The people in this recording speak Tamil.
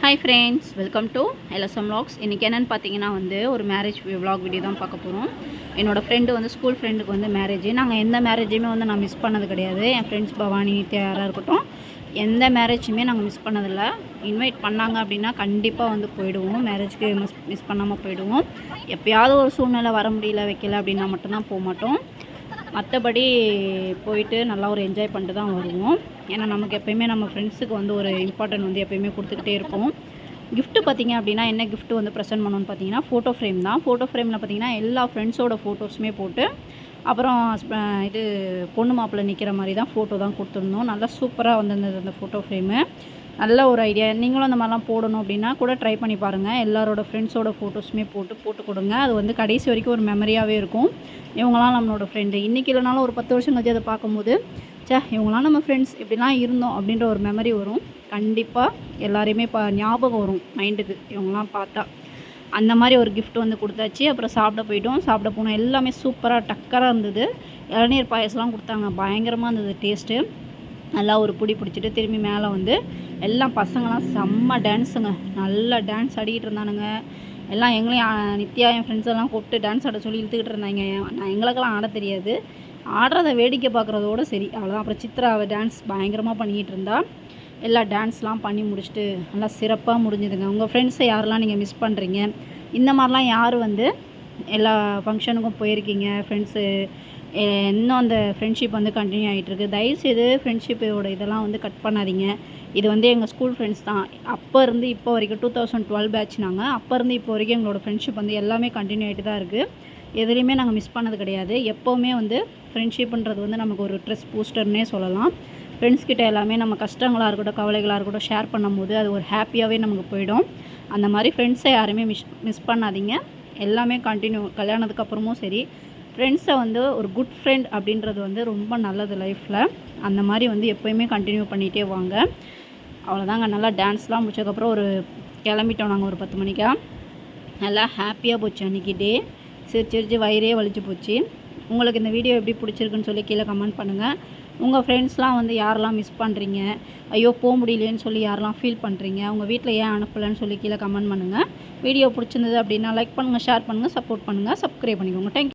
Hi friends, welcome to LSM vlogs. இன்றைக்கி என்னென்னு பார்த்தீங்கன்னா ஒரு மேரேஜ் vlog வீடியோ தான் பார்க்க போகிறோம். என்னோடய ஃப்ரெண்டு ஸ்கூல் ஃப்ரெண்டுக்கு மேரேஜ். நாங்கள் எந்த மேரேஜுமே நான் மிஸ் பண்ணது கிடையாது. என் ஃப்ரெண்ட்ஸ் பவானி, நித்யா யாராக இருக்கட்டும், எந்த மேரேஜுமே நாங்கள் மிஸ் பண்ணதில்லை. இன்வைட் பண்ணாங்க அப்படின்னா கண்டிப்பாக போயிடுவோம். மேரேஜ்க்கு மிஸ் பண்ணாமல் போயிடுவோம். எப்போயாவது ஒரு சூழ்நிலை வர முடியல, வைக்கல அப்படின்னா மட்டும்தான் போக மாட்டோம். மற்றபடி போயிட்டு நல்லா ஒரு என்ஜாய் பண்ணிட்டு தான் வருவோம். ஏன்னா நமக்கு எப்போயுமே நம்ம ஃப்ரெண்ட்ஸுக்கு ஒரு இம்பார்ட்டன்ட் எப்போயுமே கொடுத்துக்கிட்டே இருப்போம். கிஃப்ட்டு பார்த்திங்க அப்படின்னா என்ன கிஃப்ட்டு ப்ரெசென்ட் பண்ணணும்னு பார்த்தீங்கன்னா ஃபோட்டோ ஃப்ரேம் தான். ஃபோட்டோ ஃப்ரேமில் பார்த்திங்கன்னா எல்லா ஃப்ரெண்ட்ஸோட ஃபோட்டோஸுமே போட்டு அப்புறம் இது பொண்ணு மாப்பிள்ளை நிற்கிற மாதிரி தான் ஃபோட்டோ தான் கொடுத்துருந்தோம். நல்லா சூப்பராக வந்திருந்தது அந்த ஃபோட்டோ ஃப்ரேமு. நல்ல ஒரு ஐடியா. நீங்களும் அந்த மாதிரிலாம் போடணும் அப்படின்னா கூட ட்ரை பண்ணி பாருங்கள். எல்லாரோட ஃப்ரெண்ட்ஸோட ஃபோட்டோஸுமே போட்டு கொடுங்க. அது கடைசி வரைக்கும் ஒரு மெமரியாகவே இருக்கும். இவங்களாம் நம்மளோட ஃப்ரெண்டு. இன்றைக்கி இல்லைனாலும் ஒரு 10 வருஷம் கழிச்சு அதை பார்க்கும்போது இவங்களாம் நம்ம ஃப்ரெண்ட்ஸ் இப்படிலாம் இருந்தோம் அப்படின்ற ஒரு மெமரி வரும். கண்டிப்பாக எல்லாரையுமே ஞாபகம் வரும் மைண்டுக்கு இவங்களாம் பார்த்தா. அந்த மாதிரி ஒரு கிஃப்ட் கொடுத்தாச்சு. அப்புறம் சாப்பிட போயிட்டோம். சாப்பிட போனோம். எல்லாமே சூப்பராக டக்கராக இருந்தது. இளநீர் பாயசம்லாம் கொடுத்தாங்க. பயங்கரமாக இருந்தது டேஸ்ட்டு. நல்லா ஒரு பிடி பிடிச்சிட்டு திரும்பி மேலே எல்லாம் பசங்களாம் செம்ம டான்ஸுங்க. நல்லா டான்ஸ் ஆடிக்கிட்டு இருந்தானுங்க. எல்லாம் எங்களையும் நித்யா என் ஃப்ரெண்ட்ஸ் எல்லாம் கூப்பிட்டு டான்ஸ் ஆட சொல்லி இழுத்துக்கிட்டு இருந்தாங்க. எங்களுக்கெல்லாம் ஆட தெரியாது. ஆடுறத வேடிக்கை பார்க்குறதோடு சரி, அவ்வளோதான். அப்புறம் சித்ரா டான்ஸ் பயங்கரமாக பண்ணிக்கிட்டு இருந்தா. எல்லா டான்ஸ்லாம் பண்ணி முடிச்சுட்டு நல்லா சிறப்பாக முடிஞ்சுதுங்க. உங்கள் ஃப்ரெண்ட்ஸை யாரெல்லாம் நீங்கள் மிஸ் பண்ணுறீங்க, இந்த மாதிரிலாம் யார் எல்லா ஃபங்க்ஷனுக்கும் போயிருக்கீங்க, ஃப்ரெண்ட்ஸு இன்னும் அந்த ஃப்ரெண்ட்ஷிப் கண்டினியூ ஆகிட்டுருக்கு. தயவுசெய்து ஃப்ரெண்ட்ஷிப்போட இதெல்லாம் கட் பண்ணாதீங்க. இது எங்கள் ஸ்கூல் ஃப்ரெண்ட்ஸ் தான். அப்போ இருந்து இப்போ வரைக்கும் 2012 பேட்ச் நாங்கள். அப்போ இருந்து இப்போ வரைக்கும் எங்களோட ஃப்ரெண்ட்ஷிப் எல்லாமே கண்டினியூ ஆகிட்டு தான் இருக்குது. எதுலேயுமே நாங்கள் மிஸ் பண்ணது கிடையாது. எப்போவுமே ஃப்ரெண்ட்ஷிப்புன்றது நமக்கு ஒரு ஸ்ட்ரெஸ் பூஸ்டர்னே சொல்லலாம். ஃப்ரெண்ட்ஸ்கிட்ட எல்லாமே நம்ம கஷ்டங்களாக இருக்கட்டும், கவலைகளாக இருக்கட்டும் ஷேர் பண்ணும்போது அது ஒரு ஹாப்பியாகவே நமக்கு போயிடும். அந்த மாதிரி ஃப்ரெண்ட்ஸை யாருமே மிஸ் பண்ணாதீங்க. எல்லாமே கண்டினியூ. கல்யாணத்துக்கு அப்புறமும் சரி, ஃப்ரெண்ட்ஸை ஒரு குட் ஃப்ரெண்ட் அப்படின்றது ரொம்ப நல்லது லைஃப்பில். அந்த மாதிரி எப்போயுமே கண்டினியூ பண்ணிகிட்டே வாங்க. அவ்வளோதாங்க. நல்லா டான்ஸ்லாம் முடிச்சதுக்கப்புறம் கிளம்பிட்டோம் நாங்கள் ஒரு 10 மணிக்கா. நல்லா ஹாப்பியாக போச்சு அன்றைக்கி டே. சிரிச்சு வயிறே வலிச்சு போச்சு. உங்களுக்கு இந்த வீடியோ எப்படி பிடிச்சிருக்குன்னு சொல்லி கீழே கமெண்ட் பண்ணுங்கள். உங்கள் ஃப்ரெண்ட்ஸ்லாம் யாரெல்லாம் மிஸ் பண்ணுறீங்க, ஐயோ போக முடியலேன்னு சொல்லி யாரெல்லாம் ஃபீல் பண்ணுறீங்க, உங்கள் வீட்டில் ஏன் அனுப்பலைன்னு சொல்லி கீழே கமெண்ட் பண்ணுங்கள். வீடியோ பிடிச்சிருந்தது அப்படின்னா லைக் பண்ணுங்கள், ஷேர் பண்ணுங்கள், சப்போர்ட் பண்ணுங்கள், சப்ஸ்கிரைப் பண்ணிக்கோங்க. தேங்க்யூ.